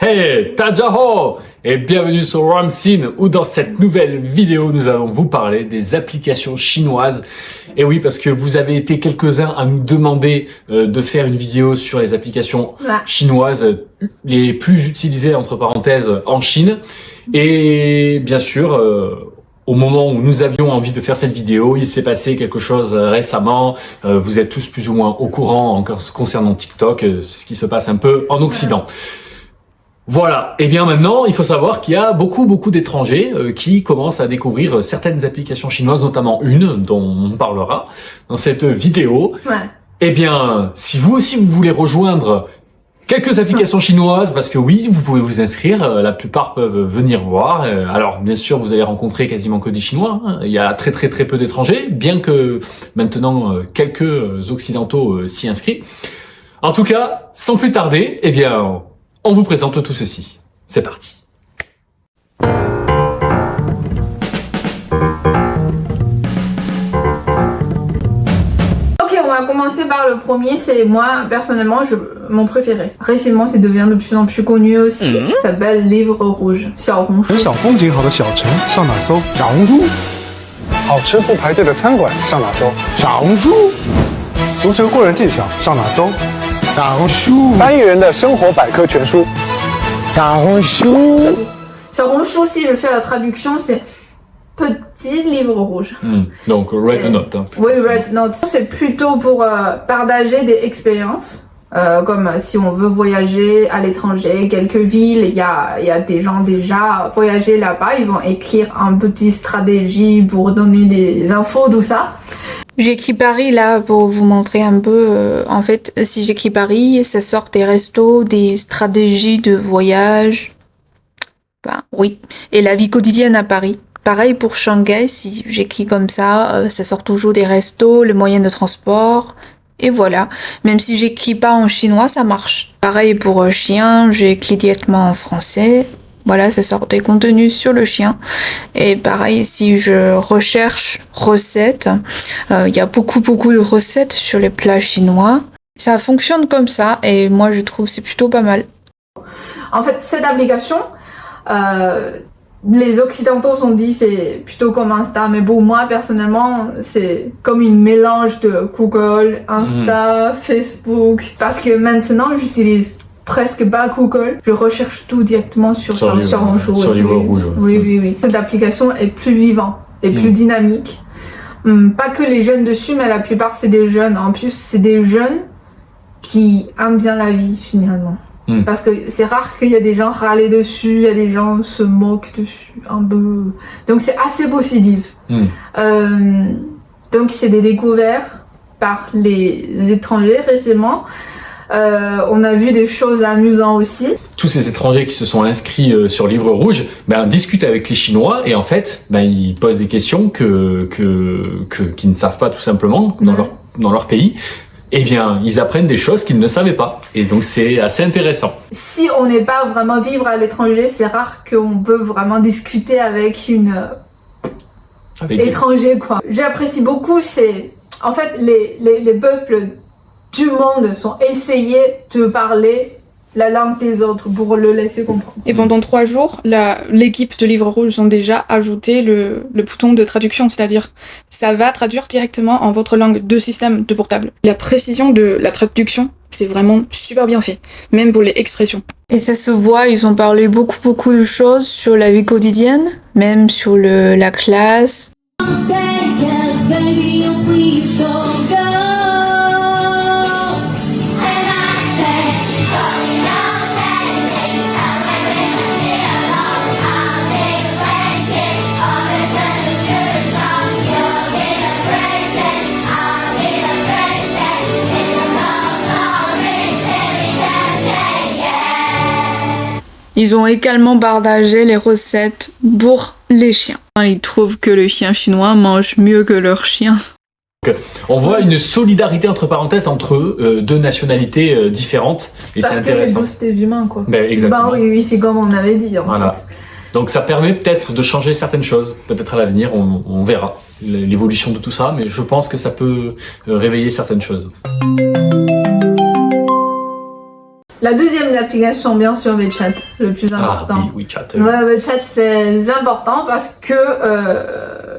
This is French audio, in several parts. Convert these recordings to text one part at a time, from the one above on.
Hey, Tajaho et bienvenue sur Ramsin où dans cette nouvelle vidéo nous allons vous parler des applications chinoises. Et oui, parce que vous avez été quelques-uns à nous demander de faire une vidéo sur les applications chinoises les plus utilisées entre parenthèses en Chine. Et bien sûr, au moment où nous avions envie de faire cette vidéo, il s'est passé quelque chose récemment. Vous êtes tous plus ou moins au courant concernant TikTok, ce qui se passe un peu en Occident. Voilà, et bien maintenant, il faut savoir qu'il y a beaucoup d'étrangers qui commencent à découvrir certaines applications chinoises, notamment une dont on parlera dans cette vidéo. Et bien, si vous aussi vous voulez rejoindre quelques applications chinoises, parce que oui, vous pouvez vous inscrire, la plupart peuvent venir voir. Alors bien sûr, vous allez rencontrer quasiment que des Chinois, hein. Il y a très peu d'étrangers, bien que maintenant quelques Occidentaux s'y inscrivent. En tout cas, sans plus tarder, eh bien, on vous présente tout ceci. C'est parti. Ok, on va commencer par le premier, c'est moi, personnellement, mon préféré. Récemment, c'est devient de plus en plus connu aussi. Ça s'appelle Livre Rouge. 小红书。小风景好的小城上哪搜？小红书。好吃不排队的餐馆上哪搜？小红书。足球过人技巧上哪搜？小红书。翻译人的生活百科全书。小红书。小红书, si je fais la traduction, c'est petit livre rouge. Donc Red Note. Hein. Oui, Red Note. C'est plutôt pour partager des expériences. Comme si on veut voyager à l'étranger, quelques villes, il y a des gens déjà voyagés là-bas, ils vont écrire un petit stratégie pour donner des infos, tout ça. J'écris Paris là pour vous montrer un peu. En fait, si j'écris Paris, ça sort des restos, des stratégies de voyage. Ben oui. Et la vie quotidienne à Paris. Pareil pour Shanghai, si j'écris comme ça sort toujours des restos, les moyens de transport. Et voilà. Même si j'écris pas en chinois, ça marche. Pareil pour chien, j'écris directement en français. Voilà, ça sort des contenus sur le chien. Et pareil, si je recherche recettes, il y a beaucoup de recettes sur les plats chinois. Ça fonctionne comme ça et moi je trouve c'est plutôt pas mal. En fait, cette application, les Occidentaux sont dit c'est plutôt comme Insta, mais pour moi personnellement c'est comme une mélange de Google, Insta, Facebook. Parce que maintenant j'utilise presque pas Google, je recherche tout directement sur Livre Rouge. Oui. Cette application est plus vivante et plus dynamique. Pas que les jeunes dessus, mais la plupart c'est des jeunes. En plus, c'est des jeunes qui aiment bien la vie finalement. Parce que c'est rare qu'il y a des gens râler dessus, il y a des gens se moquent dessus un peu. Donc c'est assez positif. Donc c'est des découvertes par les étrangers récemment. On a vu des choses amusantes aussi. Tous ces étrangers qui se sont inscrits sur Livre Rouge discutent avec les Chinois et en fait ils posent des questions qu'ils ne savent pas tout simplement dans leur pays. Eh bien, ils apprennent des choses qu'ils ne savaient pas. Et donc, c'est assez intéressant. Si on n'est pas vraiment vivre à l'étranger, c'est rare qu'on peut vraiment discuter avec étranger, quoi. J'apprécie beaucoup, en fait, les peuples du monde sont essayés de parler la langue des autres pour le laisser comprendre. Et pendant 3 jours, l'équipe de Livre Rouge ont déjà ajouté le bouton de traduction, c'est-à-dire ça va traduire directement en votre langue de système de portable. La précision de la traduction, c'est vraiment super bien fait, même pour les expressions. Et ça se voit, ils ont parlé beaucoup de choses sur la vie quotidienne, même sur la classe. Ils ont également partagé les recettes pour les chiens. Ils trouvent que les chiens chinois mangent mieux que leurs chiens. On voit une solidarité entre parenthèses entre eux, deux nationalités différentes et c'est intéressant. Parce que c'est tous des humains, quoi. Exactement. Oui, c'est comme on avait dit. Voilà. Donc ça permet peut-être de changer certaines choses. Peut-être à l'avenir, on verra l'évolution de tout ça, mais je pense que ça peut réveiller certaines choses. La deuxième application, bien sûr, WeChat, le plus important. Ah oui, WeChat. Ouais, WeChat, c'est important parce que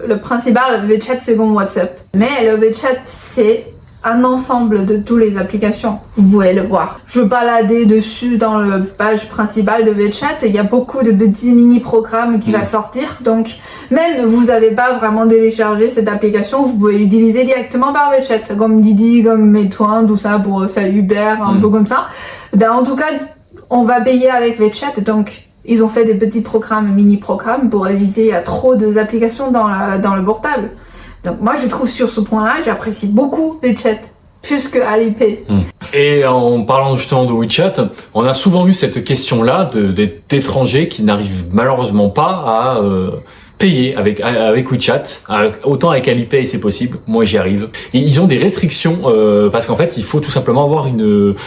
le principal, WeChat, c'est comme WhatsApp. Mais le WeChat, c'est un ensemble de toutes les applications. Vous pouvez le voir. Je veux balader dessus dans la page principale de WeChat. Il y a beaucoup de petits mini-programmes qui va sortir. Donc, même vous n'avez pas vraiment téléchargé cette application, vous pouvez l'utiliser directement par WeChat. Comme Didi, comme Meituan, tout ça pour faire Uber, un peu comme ça. Ben, en tout cas, on va payer avec WeChat. Donc, ils ont fait des petits programmes, mini-programmes pour éviter trop d'applications dans le portable. Donc moi je trouve sur ce point-là, j'apprécie beaucoup WeChat, plus que Alipay. Et en parlant justement de WeChat, on a souvent eu cette question-là d'étrangers qui n'arrivent malheureusement pas à payer avec WeChat. Autant avec Alipay c'est possible, moi j'y arrive. Et ils ont des restrictions parce qu'en fait il faut tout simplement avoir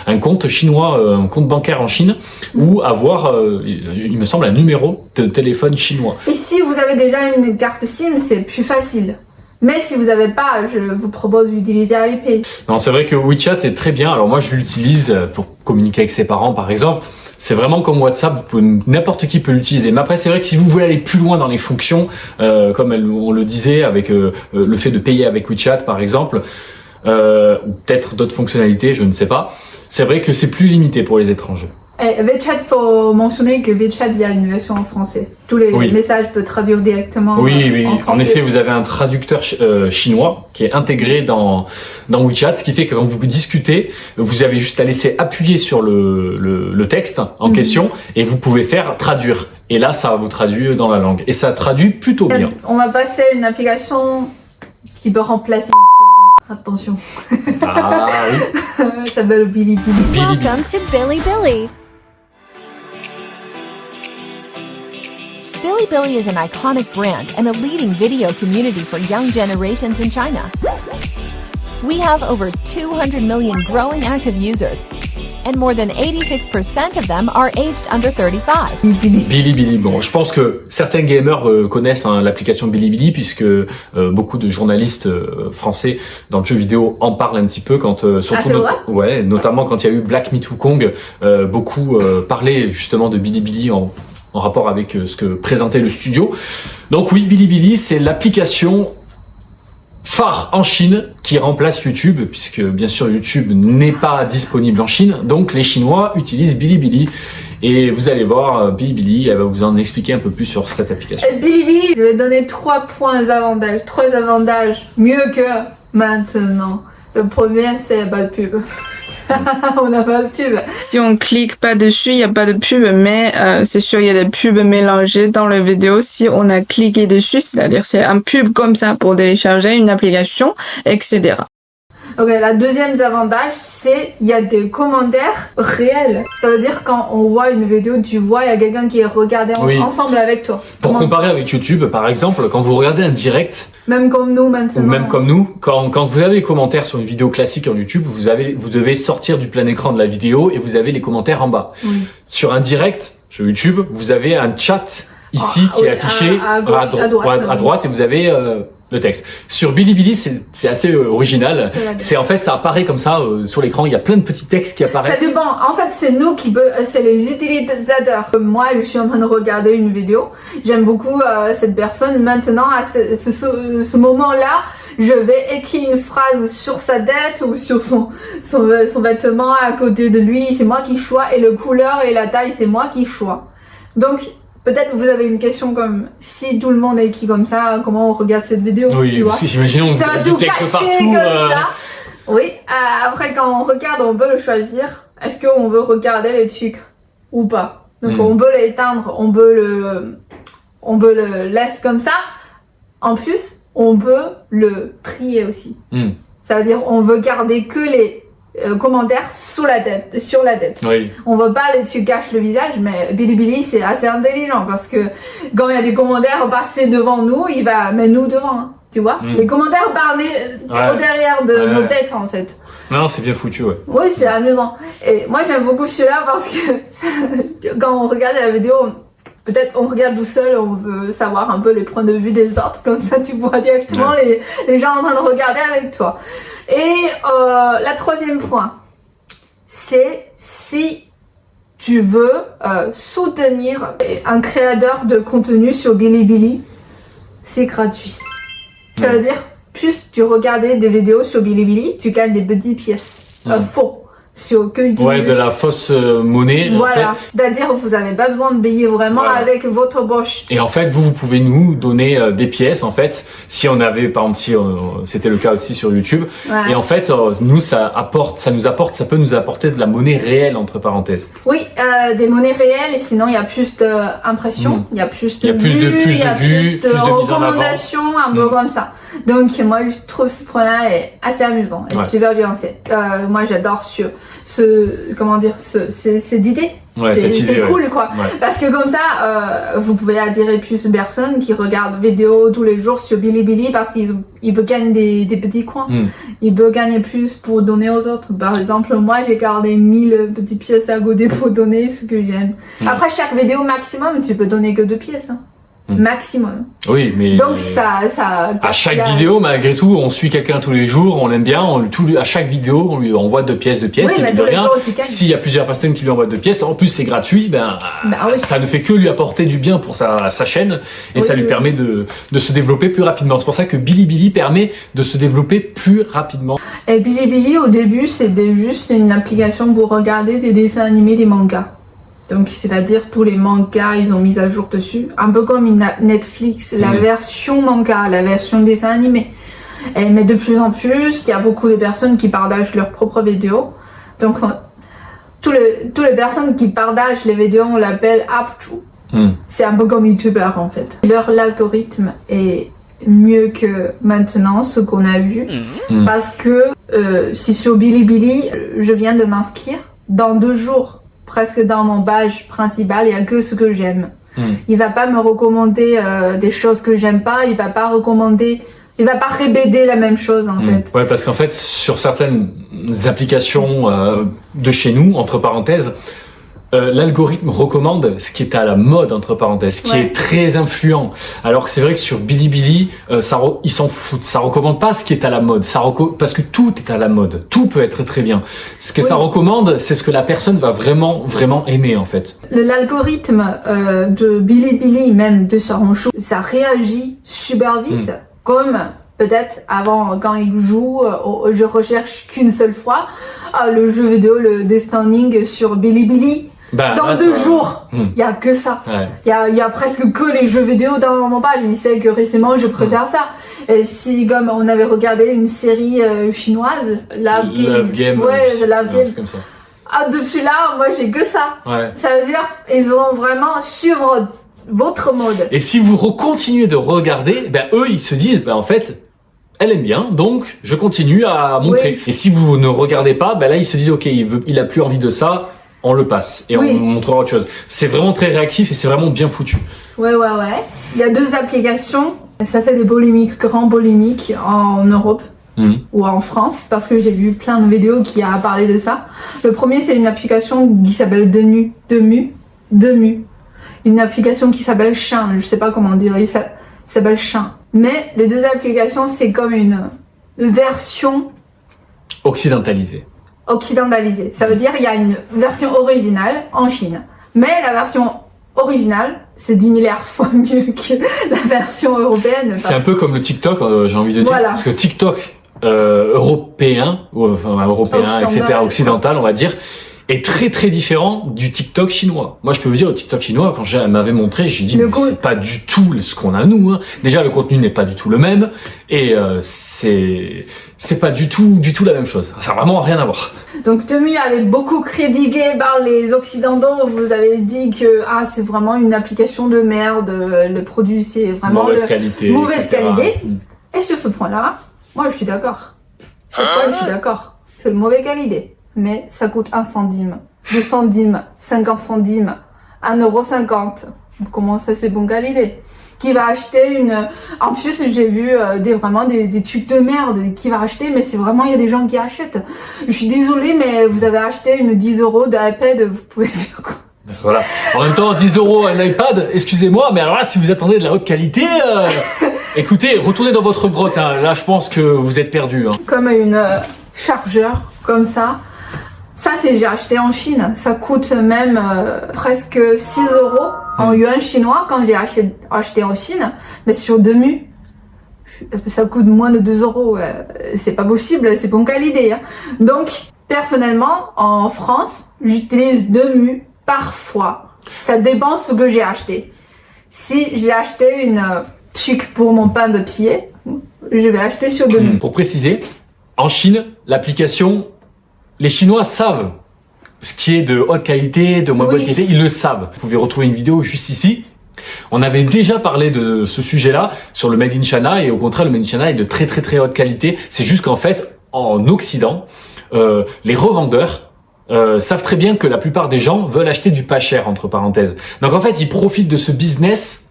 un compte chinois, un compte bancaire en Chine ou avoir, il me semble, un numéro de téléphone chinois. Et si vous avez déjà une carte SIM, c'est plus facile. Mais si vous n'avez pas, je vous propose d'utiliser Alipay. Non, c'est vrai que WeChat est très bien. Alors moi, je l'utilise pour communiquer avec ses parents, par exemple. C'est vraiment comme WhatsApp, n'importe qui peut l'utiliser. Mais après, c'est vrai que si vous voulez aller plus loin dans les fonctions, comme on le disait, avec le fait de payer avec WeChat, par exemple, ou peut-être d'autres fonctionnalités, je ne sais pas, c'est vrai que c'est plus limité pour les étrangers. Et WeChat, faut mentionner que WeChat, il y a une version en français. Tous les messages peuvent traduire directement en français. En effet, vous avez un traducteur chinois qui est intégré dans WeChat, ce qui fait que quand vous discutez, vous avez juste à laisser appuyer sur le texte en question et vous pouvez faire traduire. Et là, ça vous traduit dans la langue. Et ça traduit plutôt bien. On va passer à une application qui peut remplacer... Attention. Ah oui. Ça s'appelle Bilibili. Welcome to Bilibili. Bilibili is an iconic brand and a leading video community for young generations in China. We have over 200 million growing active users, and more than 86% of them are aged under 35. Bilibili. Bon, je pense que certains gamers connaissent l'application Bilibili puisque beaucoup de journalistes français dans le jeu vidéo en parlent un petit peu quand vrai notamment quand il y a eu Black Myth Wukong, beaucoup parlaient justement de Bilibili en rapport avec ce que présentait le studio. Donc oui, Bilibili, c'est l'application phare en Chine qui remplace YouTube, puisque bien sûr YouTube n'est pas disponible en Chine, donc les Chinois utilisent Bilibili. Et vous allez voir, Bilibili, elle va vous en expliquer un peu plus sur cette application. Bilibili, je vais donner 3 avantages mieux que maintenant. Le premier, c'est pas de pub. On n'a pas de pub. Si on clique pas dessus, il n'y a pas de pub, mais c'est sûr, il y a des pubs mélangées dans la vidéo. Si on a cliqué dessus, c'est-à-dire c'est un pub comme ça pour télécharger une application, etc. Ok, la deuxième avantage, c'est il y a des commentaires réels. Ça veut dire quand on voit une vidéo, tu vois, il y a quelqu'un qui est regardé ensemble avec toi. Pour comparer avec YouTube, par exemple, quand vous regardez un direct, même comme nous maintenant. Ou même comme nous, quand vous avez les commentaires sur une vidéo classique en YouTube, vous devez sortir du plein écran de la vidéo et vous avez les commentaires en bas. Oui. Sur un direct, sur YouTube, vous avez un chat ici qui est affiché à droite et vous avez le texte. Sur Bilibili, c'est assez original. C'est en fait, ça apparaît comme ça sur l'écran. Il y a plein de petits textes qui apparaissent. Ça dépend. En fait, c'est nous c'est les utilisateurs. Moi, je suis en train de regarder une vidéo. J'aime beaucoup cette personne. Maintenant, à ce moment-là, je vais écrire une phrase sur sa tête ou sur son vêtement à côté de lui. C'est moi qui choisis. Et le couleur et la taille, c'est moi qui choisis. Donc, peut-être vous avez une question comme si tout le monde est écrit comme ça, comment on regarde cette vidéo? Oui, j'imagine c'est un tout caché comme ça. Oui, après quand on regarde, on peut le choisir. Est-ce qu'on veut regarder les trucs ou pas? Donc on peut l'éteindre, on peut le laisser comme ça. En plus, on peut le trier aussi. Ça veut dire on veut garder que les commentaires sur la tête. Oui. On veut pas tu caches le visage, mais Bilibili c'est assez intelligent parce que quand il y a des commentaires passés devant nous, il va mettre nous devant, hein, tu vois. Les commentaires parlent derrière de nos têtes en fait. Non, c'est bien foutu, ouais. Oui, c'est amusant. Et moi j'aime beaucoup celui-là parce que quand on regarde la vidéo, peut-être on regarde tout seul, on veut savoir un peu les points de vue des autres, comme ça tu vois directement les gens en train de regarder avec toi. Et la troisième point, c'est si tu veux soutenir un créateur de contenu sur Bilibili, c'est gratuit. Ça veut dire, plus tu regardais des vidéos sur Bilibili, tu gagnes des petites pièces faux. Sur que de la fausse monnaie. Voilà, en fait. c'est-à-dire vous n'avez pas besoin de payer vraiment avec votre poche. Et en fait, vous pouvez nous donner des pièces, en fait, si on avait, par exemple, si c'était le cas aussi sur YouTube. Et en fait, nous, ça peut nous apporter de la monnaie réelle, entre parenthèses. Oui, des monnaies réelles, et sinon il y a plus d'impressions, il y a plus de vues, il y a plus de recommandations, un peu comme ça. Donc moi je trouve ce point-là est assez amusant et super bien fait. Moi j'adore cette idée. Ouais, c'est cool quoi. Ouais. Parce que comme ça, vous pouvez attirer plus de personnes qui regardent vidéos tous les jours sur Bilibili parce qu'ils peuvent gagner des petits coins. Ils peuvent gagner plus pour donner aux autres. Par exemple, moi j'ai gardé 1000 petites pièces à côté pour donner ce que j'aime. Après chaque vidéo maximum, tu peux donner que 2 pièces. Maximum. Oui, mais donc ça à chaque vidéo, malgré tout, on suit quelqu'un tous les jours, on l'aime bien, à chaque vidéo, on lui envoie 2 pièces, oui, mais de rien. S'il y a plusieurs personnes qui lui envoient 2 pièces, en plus c'est gratuit, ça ne fait que lui apporter du bien pour sa chaîne et ça lui permet de se développer plus rapidement. C'est pour ça que Bilibili permet de se développer plus rapidement. Et Bilibili, au début, c'était juste une application pour regarder des dessins animés, des mangas. Donc, c'est-à-dire tous les mangas, ils ont mis à jour dessus. Un peu comme Netflix, la version manga, la version dessin animé. Mais de plus en plus, il y a beaucoup de personnes qui partagent leurs propres vidéos. Donc, toutes les personnes qui partagent les vidéos, on l'appelle AppTrue. C'est un peu comme YouTuber en fait. L'algorithme est mieux que maintenant, ce qu'on a vu. Parce que si sur Bilibili, je viens de m'inscrire, dans 2 jours, presque dans mon page principale, il n'y a que ce que j'aime. Il va pas me recommander des choses que j'aime pas, il va pas répéter la même chose en fait. Ouais, parce qu'en fait, sur certaines applications de chez nous, entre parenthèses, l'algorithme recommande ce qui est à la mode, entre parenthèses, ce qui est très influent. Alors que c'est vrai que sur Bilibili, ils s'en foutent. Ça recommande pas ce qui est à la mode. Parce que tout est à la mode. Tout peut être très bien. Ce que ça recommande, c'est ce que la personne va vraiment, vraiment aimer, en fait. L'algorithme de Bilibili, même de Xiaohongshu, ça réagit super vite. Comme peut-être avant, quand il joue, je recherche qu'une seule fois le jeu vidéo, le Death Stranding sur Bilibili. Dans 2 jours, il y a que ça. Il y a presque que les jeux vidéo dans mon page. Il sait que récemment, je préfère ça. Et si, comme on avait regardé une série chinoise, Love Game. Love Game. Comme ça. Dessus là, moi, j'ai que ça. Ça veut dire, ils vont vraiment suivre votre mode. Et si vous continuez de regarder, eux, ils se disent, en fait, elle aime bien, donc je continue à montrer. Et si vous ne regardez pas, là, ils se disent, ok, il a plus envie de ça, on le passe et on montrera autre chose. C'est vraiment très réactif et c'est vraiment bien foutu. Ouais. Il y a 2 applications. Ça fait des polémiques, grandes polémiques en Europe ou en France parce que j'ai vu plein de vidéos qui a parlé de ça. Le premier, c'est une application qui s'appelle Demu. Une application qui s'appelle Chin. Je sais pas comment dire. Il s'appelle Chin. Mais les 2 applications, c'est comme une version occidentalisée. Ça veut dire il y a une version originale en Chine. Mais la version originale, c'est 10 milliards fois mieux que la version européenne. C'est un peu comme le TikTok, j'ai envie de dire. Parce que TikTok européen, occidental, on va dire, est très très différent du TikTok chinois. Moi, je peux vous dire, le TikTok chinois, quand elle m'avait montré, j'ai dit, mais c'est pas du tout ce qu'on a nous. Déjà, le contenu n'est pas du tout le même, et c'est pas du tout la même chose. Ça n'a vraiment rien à voir. Donc, Temu avait beaucoup critiqué par les Occidentaux. Vous avez dit que c'est vraiment une application de merde. Le produit, c'est vraiment mauvaise qualité. Et sur ce point-là, moi, je suis d'accord. C'est de mauvaise qualité. Mais ça coûte 1 centime, 2 centimes, 50 centimes, 1,50 €. Comment ça, c'est bonne qualité? Qui va acheter En plus, j'ai vu vraiment des trucs de merde. Qui va acheter? Mais c'est vraiment, il y a des gens qui achètent. Je suis désolée, mais vous avez acheté une 10 € d'iPad, vous pouvez faire quoi? Voilà. En même temps, 10 € un iPad, excusez-moi, mais alors là, si vous attendez de la haute qualité, écoutez, retournez dans votre grotte. Là, je pense que vous êtes perdu. Comme une chargeur, comme ça. Ça, j'ai acheté en Chine. Ça coûte même presque 6 euros en yuan chinois quand j'ai acheté en Chine. Mais sur Temu, ça coûte moins de 2 euros. C'est pas possible, c'est bonne qualité. Hein. Donc, personnellement, en France, j'utilise Temu parfois. Ça dépend ce que j'ai acheté. Si j'ai acheté une truc pour mon pain de pied, je vais acheter sur Temu. Pour préciser, en Chine, l'application, les Chinois savent ce qui est de haute qualité, de moins bonne qualité, ils le savent. Vous pouvez retrouver une vidéo juste ici. On avait déjà parlé de ce sujet-là sur le Made in China et au contraire, le Made in China est de très très très haute qualité. C'est juste qu'en fait, en Occident, les revendeurs savent très bien que la plupart des gens veulent acheter du pas cher, entre parenthèses. Donc en fait, ils profitent de ce business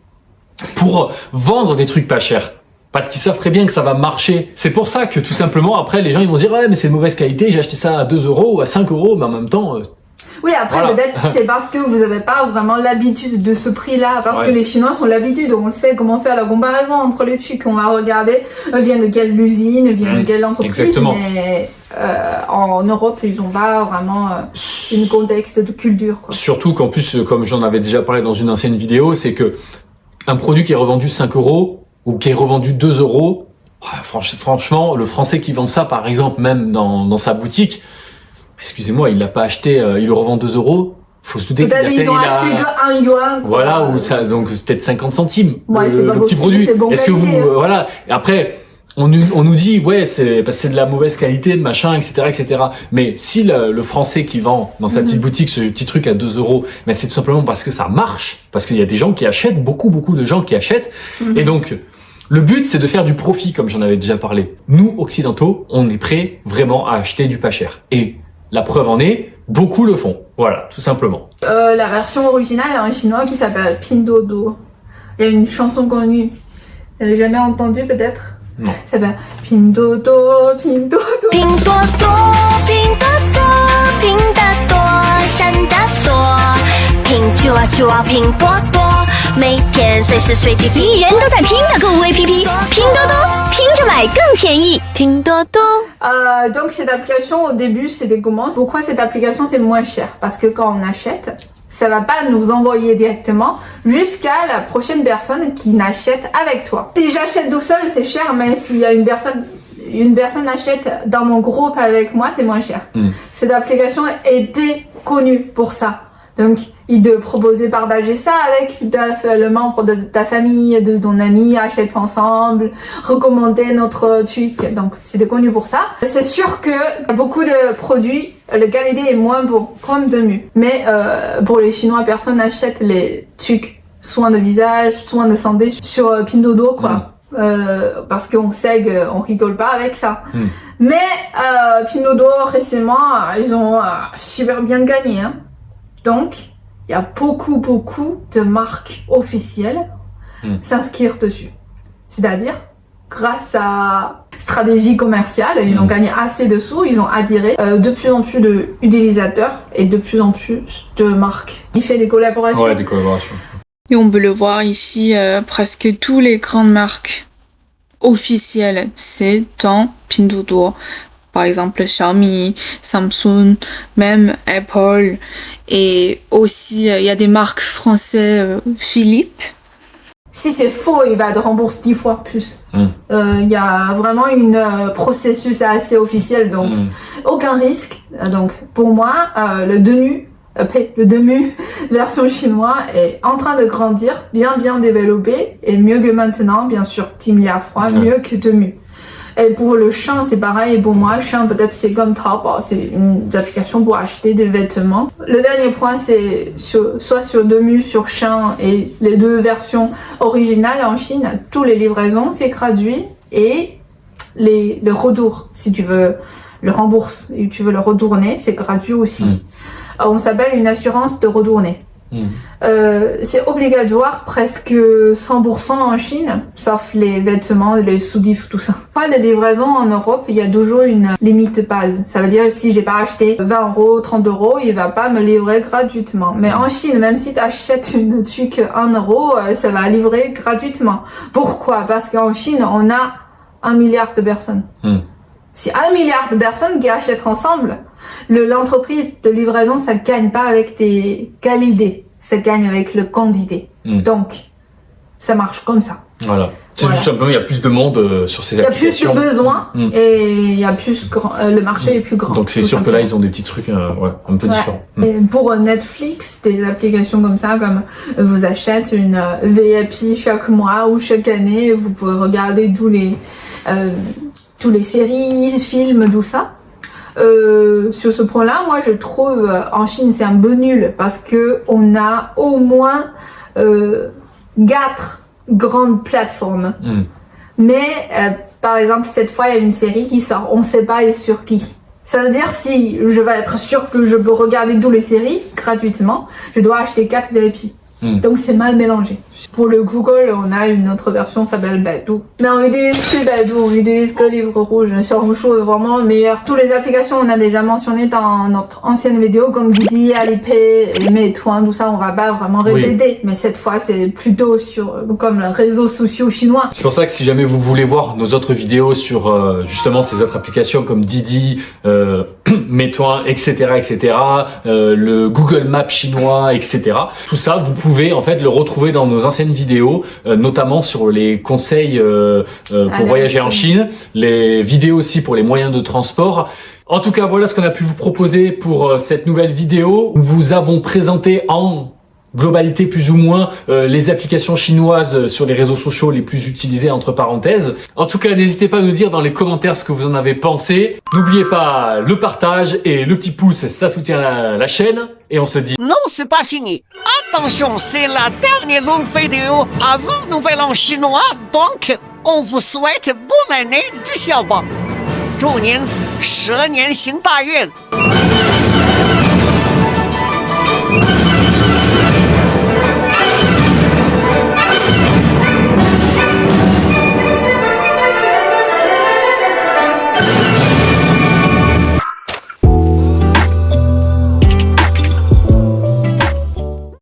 pour vendre des trucs pas chers. Parce qu'ils savent très bien que ça va marcher. C'est pour ça que tout simplement, après, les gens ils vont se dire « Ouais, mais c'est de mauvaise qualité, j'ai acheté ça à 2 euros ou à 5 euros, mais en même temps... Oui, après, voilà. Peut-être c'est parce que vous n'avez pas vraiment l'habitude de ce prix-là. Parce que les Chinois sont l'habitude. On sait comment faire la comparaison entre les trucs. On va regarder, vient de quelle usine, vient de quelle entreprise. Exactement. Mais en Europe, ils n'ont pas vraiment une contexte de culture. Quoi. Surtout qu'en plus, comme j'en avais déjà parlé dans une ancienne vidéo, c'est que un produit qui est revendu 5 euros ou qui est revendu 2 euros, franchement, le Français qui vend ça, par exemple, même dans sa boutique, excusez-moi, il l'a pas acheté, il le revend 2 euros. Faut se douter peut-être ils ont acheté que 1 yuan. Quoi. Voilà, ou ça, donc peut-être 50 centimes. Ouais, c'est pas le petit possible, produit. c'est bon Est-ce que qualité, vous, voilà. Et après, on nous dit, ouais, c'est parce que c'est de la mauvaise qualité, machin, etc., etc. Mais si le Français qui vend dans sa petite boutique ce petit truc à 2 euros, mais c'est tout simplement parce que ça marche, parce qu'il y a des gens qui achètent, beaucoup de gens qui achètent, et donc. Le but, c'est de faire du profit, comme j'en avais déjà parlé. Nous, occidentaux, on est prêts vraiment à acheter du pas cher. Et la preuve en est, beaucoup le font. Voilà, tout simplement. La version originale en chinois qui s'appelle Pinduoduo. Il y a une chanson connue. Vous l'avez jamais entendue peut-être? Non. Ça s'appelle Pinduoduo, Pinduoduo. 拼多多，拼多多，拼得多，闪得多，拼就啊就啊拼多多，每天随时随地敌人都在拼的购物 APP， 拼多多，拼着买更便宜，拼多多。 Donc cette application au début c'était comment? Pourquoi cette application c'est moins cher? Parce que quand on achète, ça va pas nous envoyer directement jusqu'à la prochaine personne qui n'achète avec toi. Si j'achète tout seul c'est cher, mais s'il y a une personne achète dans mon groupe avec moi, c'est moins cher. Cette application était connue pour ça. Donc, il te proposait partager ça avec le membre de ta famille, de ton ami, achète ensemble, recommander notre truc. Donc, c'était connu pour ça. C'est sûr que beaucoup de produits, la qualité est moins bonne, comme Temu. Mais pour les Chinois, personne n'achète les trucs soins de visage, soins de santé sur Pinduoduo, quoi. Parce qu'on sait qu'on rigole pas avec ça. Mais Pinduoduo récemment, ils ont super bien gagné. Hein. Donc, il y a beaucoup de marques officielles s'inscrire dessus. C'est-à-dire, grâce à stratégie commerciale, ils ont gagné assez de sous, ils ont attiré de plus en plus d'utilisateurs et de plus en plus de marques. Il fait des collaborations. Ouais, des collaborations. Et on peut le voir ici, presque toutes les grandes marques officielles, c'est dans Pinduoduo. Par exemple, Xiaomi, Samsung, même Apple. Et aussi, il y a des marques françaises, Philippe. Si c'est faux, il va te rembourser 10 fois plus. Il y a vraiment un processus assez officiel, donc aucun risque. Donc pour moi, le Temu version chinoise est en train de grandir, bien développé, et mieux que maintenant, bien sûr, 10 milliards de fois, mieux que Temu. Et pour le Shein, c'est pareil. Pour moi, Shein, peut-être c'est comme Taobao, c'est une application pour acheter des vêtements. Le dernier point, c'est soit sur Temu, sur Shein et les deux versions originales en Chine, toutes les livraisons, c'est gratuit. Et le retour, si tu veux le rembourser et tu veux le retourner, c'est gratuit aussi. On s'appelle une assurance de retourner. C'est obligatoire presque 100% en Chine, sauf les vêtements, les sous-difs, tout ça. Après, les livraisons en Europe, il y a toujours une limite de base. Ça veut dire si j'ai pas acheté 20 euros, 30 euros, il va pas me livrer gratuitement. Mais en Chine, même si tu achètes une truc 1 euro, ça va livrer gratuitement. Pourquoi? Parce qu'en Chine, on a 1 milliard de personnes. C'est 1 milliard de personnes qui achètent ensemble. L'entreprise de livraison, ça gagne pas avec des qualités, ça gagne avec la quantité. Donc, ça marche comme ça. Voilà. C'est Voilà. tout simplement, il y a plus de monde sur ces applications. Il y a plus de besoins et il y a plus le marché est plus grand. Donc c'est sûr que là, ils ont des petits trucs un peu différents. Et pour Netflix, des applications comme ça, comme vous achetez une VIP chaque mois ou chaque année, vous pouvez regarder tous les séries, films, tout ça. Sur ce point-là, moi je trouve en Chine c'est un peu nul parce que on a au moins 4 grandes plateformes. Mais par exemple cette fois il y a une série qui sort, on sait pas sur qui. Ça veut dire si je vais être sûr que je peux regarder toutes les séries gratuitement, je dois acheter 4 VIP. Donc c'est mal mélangé. Pour le Google, on a une autre version qui s'appelle Baidu. Mais on utilise plus Baidu, on utilise que Livre Rouge. Xiaohongshu est vraiment le meilleur. Toutes les applications on a déjà mentionnées dans notre ancienne vidéo, comme Didi, Alipay, et Meituan, tout ça, on va pas vraiment répéter. Mais cette fois, c'est plutôt comme les réseaux sociaux chinois. C'est pour ça que si jamais vous voulez voir nos autres vidéos sur justement ces autres applications comme Didi, Meituan, etc., le Google Maps chinois, etc., tout ça, vous pouvez en fait le retrouver dans nos anciennes vidéos, notamment sur les conseils pour voyager en Chine, les vidéos aussi pour les moyens de transport. En tout cas, voilà ce qu'on a pu vous proposer pour cette nouvelle vidéo. Nous vous avons présenté en globalité plus ou moins les applications chinoises sur les réseaux sociaux les plus utilisées entre parenthèses. En tout cas, n'hésitez pas à nous dire dans les commentaires ce que vous en avez pensé. N'oubliez pas le partage et le petit pouce, ça soutient la chaîne. Et on se dit... Non, c'est pas fini. Attention, c'est la dernière longue vidéo avant Nouvel An chinois, donc on vous souhaite bonne année du Xiaobao. 祝您蛇年行大运，